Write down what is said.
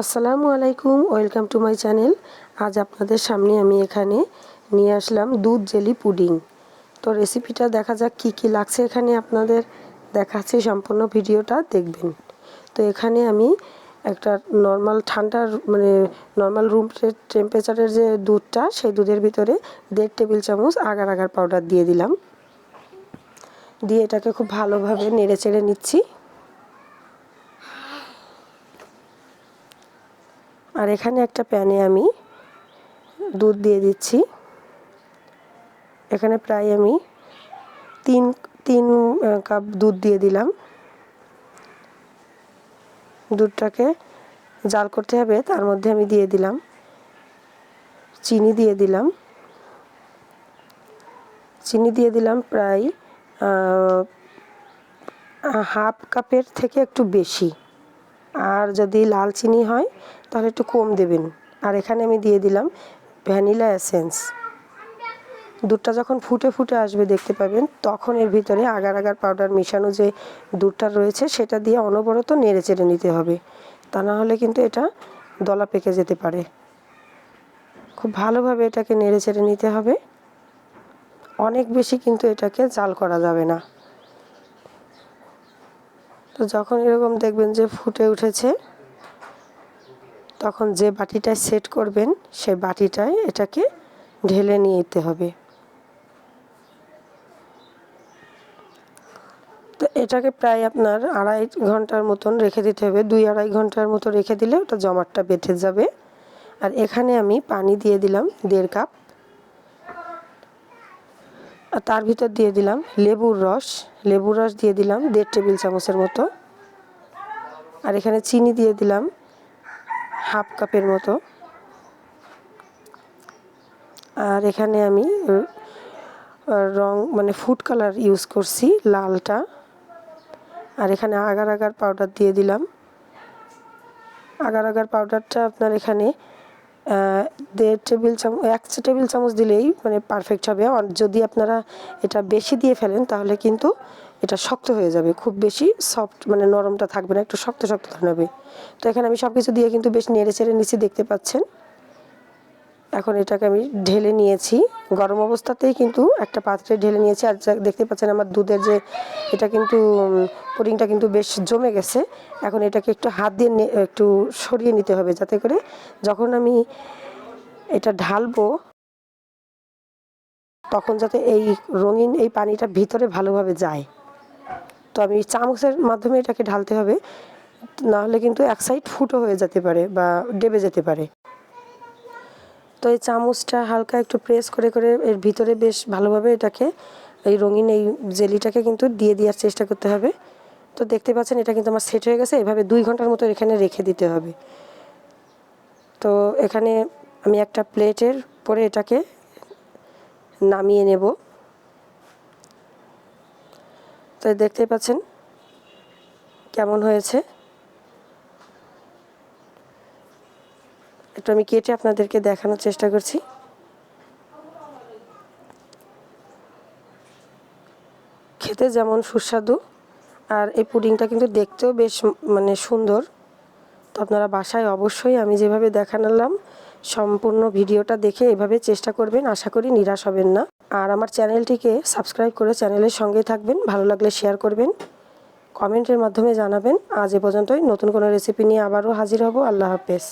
আসসালামু আলাইকুম, welcome to my channel. আজ আপনাদের সামনে আমি এখানে নিয়ে আসলাম দুধ জেলি পুডিং। তো রেসিপিটা দেখা যাক কি কি লাগছে। এখানে আপনাদের দেখাচ্ছি, সম্পূর্ণ ভিডিওটা দেখবেন। তো এখানে আমি একটা ঠান্ডার নর্মাল রুম টেম্পারেচারের যে দুধটা, সেই দুধের ভিতরে 1.5 টেবিল চামচ আগার আগার পাউডার দিয়ে দিলাম। দিয়ে এটাকে খুব ভালোভাবে নেড়ে চেড়ে নিচ্ছি। আর এখানে একটা প্যানে আমি দুধ দিয়ে দিচ্ছি। এখানে প্রায় আমি তিন কাপ দুধ দিয়ে দিলাম। দুধটাকে জাল করতে হবে, তার মধ্যে আমি দিয়ে দিলাম চিনি দিয়ে দিলাম প্রায় হাফ কাপের থেকে একটু বেশি। আর যদি লাল চিনি হয় তাহলে একটু কম দেবেন। আর এখানে আমি দিয়ে দিলাম ভ্যানিলা এসেন্স। দুধটা যখন ফুটে ফুটে আসবে দেখতে পাবেন, তখন এর ভিতরে আগার আগার পাউডার মেশানো যে দুধটা রয়েছে সেটা দিয়ে অনবরত নেড়ে চেড়ে নিতে হবে, তা না হলে কিন্তু এটা দলা পেকে যেতে পারে। খুব ভালোভাবে এটাকে নেড়ে চেড়ে নিতে হবে। অনেক বেশি কিন্তু এটাকে জাল করা যাবে না। তো যখন এরকম দেখবেন যে ফুটে উঠেছে, তখন যে বাটিটায় সেট করবেন সেই বাটিটায় এটাকে ঢেলে নিতে হবে। তো এটাকে প্রায় আপনার 2.5 ঘন্টার মতন রেখে দিতে হবে। 2-2.5 ঘন্টার মতো রেখে দিলে ওটা জমাটটা বেঁধে যাবে। আর এখানে আমি পানি দিয়ে দিলাম 1.5 কাপ। আর তার ভিতর দিয়ে দিলাম লেবুর রস দিয়ে দিলাম 1.5 টেবিল চামচের মতো। আর এখানে চিনি দিয়ে দিলাম হাফ কাপের মতো। আর এখানে আমি ফুড কালার ইউজ করছি, লালটা। আর এখানে আগার আগার পাউডার দিয়ে দিলাম। আগার আগার পাউডারটা আপনার এখানে 1 টেবিল চামচ দিলেই পারফেক্ট হবে। আর যদি আপনারা এটা বেশি দিয়ে ফেলেন তাহলে কিন্তু এটা শক্ত হয়ে যাবে, খুব বেশি সফট নরমটা থাকবে না, একটু শক্ত শক্ত হবে। তো এখানে আমি সব কিছু দিয়ে কিন্তু বেশ নেড়ে চেড়ে নিচ্ছি, দেখতে পাচ্ছেন। এখন এটাকে আমি ঢেলে নিয়েছি, গরম অবস্থাতেই কিন্তু একটা পাত্রে ঢেলে নিয়েছি। আর দেখতে পাচ্ছেন আমার দুধের যে এটা কিন্তু পুডিংটা কিন্তু বেশ জমে গেছে। এখন এটাকে একটু হাত দিয়ে একটু সরিয়ে নিতে হবে, যাতে করে যখন আমি এটা ঢালবো তখন যাতে এই রঙিন এই পানিটা ভিতরে ভালোভাবে যায়। তো আমি চামচের মাধ্যমে এটাকে ঢালতে হবে, নাহলে কিন্তু এক সাইড ফুটো হয়ে যেতে পারে বা ডেবে যেতে পারে। তো এই চামচটা হালকা একটু প্রেস করে করে এর ভিতরে বেশ ভালোভাবে এটাকে এই রঙিন এই জেলিটাকে কিন্তু দিয়ে দেওয়ার চেষ্টা করতে হবে। তো দেখতে পাচ্ছেন এটা কিন্তু আমার সেট হয়ে গেছে। এভাবে 2 ঘন্টার মতো এখানে রেখে দিতে হবে। তো এখানে আমি একটা প্লেটের পরে এটাকে নামিয়ে নেব। তো দেখতে পাচ্ছেন কেমন হয়েছে। একটু আমি কেটে আপনাদেরকে দেখানোর চেষ্টা করছি। খেতে যেমন সুস্বাদু, আর এই পুডিংটা কিন্তু দেখতেও বেশ সুন্দর। তো আপনারা বাসায় অবশ্যই আমি যেভাবে দেখালাম সম্পূর্ণ ভিডিওটা দেখে এভাবে চেষ্টা করবেন, আশা করি নিরাশ হবেন না। আর আমার চ্যানেলটিকে সাবস্ক্রাইব করে চ্যানেলের সঙ্গে থাকবেন। ভালো লাগলে শেয়ার করবেন, কমেন্টের মাধ্যমে জানাবেন। আজ এ পর্যন্তই। নতুন কোনো রেসিপি নিয়ে আবারও হাজির হব। আল্লাহ হাফেজ।